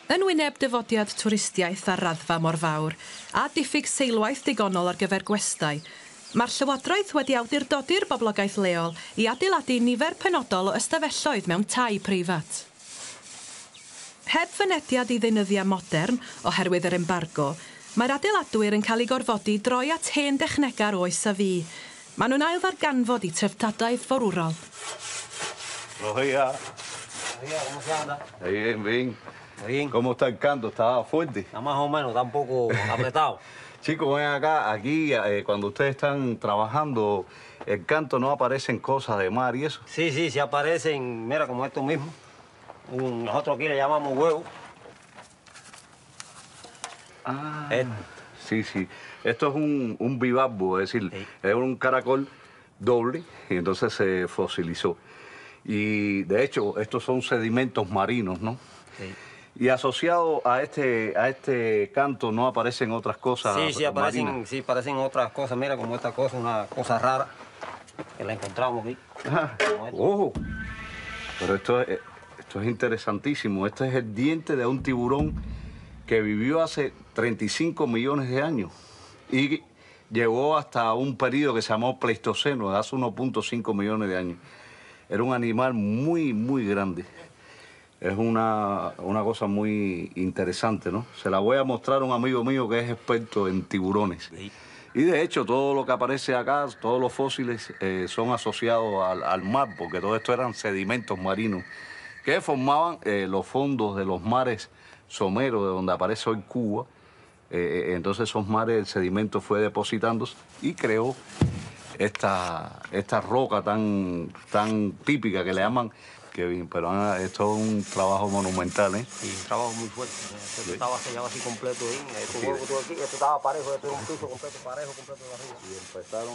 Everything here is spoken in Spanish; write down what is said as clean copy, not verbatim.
Yn wyneb dyfodiad twristiaeth a raddfa mor fawr, a diffyg seilwaith digonol ar gyfer gwestai, mae'r Llywodraeth wedi awdurdodi'r boblogaeth leol i adeiladu nifer penodol o ystafelloedd mewn tai preifat. Heb fynediad i ddeunyddiau modern oherwydd yr embargo, mae'r adeiladwyr yn cael ei gorfodi droi at hen dechnegau'r oes a fu. Maen nhw'n ailddarganfod i treftadaeth forwrol. Roja. ¿Cómo se anda? Bien, bien. Bien. ¿Cómo está el canto? ¿Está fuerte? Está más o menos, está un poco apretado. Chicos, ven acá. Aquí, cuando ustedes están trabajando, el canto no aparecen cosas de mar y eso. Sí, sí, sí aparecen, mira, como esto mismo. Nosotros aquí le llamamos huevo. Ah, sí, sí. Esto es un bivalvo, es decir, sí, es un caracol doble y entonces se fosilizó. Y de hecho, estos son sedimentos marinos, ¿no? Sí. Y asociado a este canto no aparecen otras cosas. Sí, sí aparecen, marinas. sí, aparecen otras cosas. Mira, como esta cosa, una cosa rara que la encontramos aquí. ¡Ojo! Pero esto es interesantísimo. Este es el diente de un tiburón que vivió hace 35 millones de años y llegó hasta un periodo que se llamó Pleistoceno, de hace 1.5 millones de años. Era un animal muy, muy grande. Es una cosa muy interesante, ¿no? Se la voy a mostrar a un amigo mío que es experto en tiburones. Sí. Y de hecho, todo lo que aparece acá, todos los fósiles son asociados al mar, porque todo esto eran sedimentos marinos que formaban los fondos de los mares someros, de donde aparece hoy Cuba. Entonces esos mares, el sedimento fue depositándose y creó esta roca tan típica que le llaman, Kevin, pero esto es un trabajo monumental, ¿eh? Sí, un trabajo muy fuerte. Esto estaba sellado así completo, ¿eh? Este huevo que tú aquí, esto estaba parejo, esto era un piso completo, parejo, completo de arriba. Y empezaron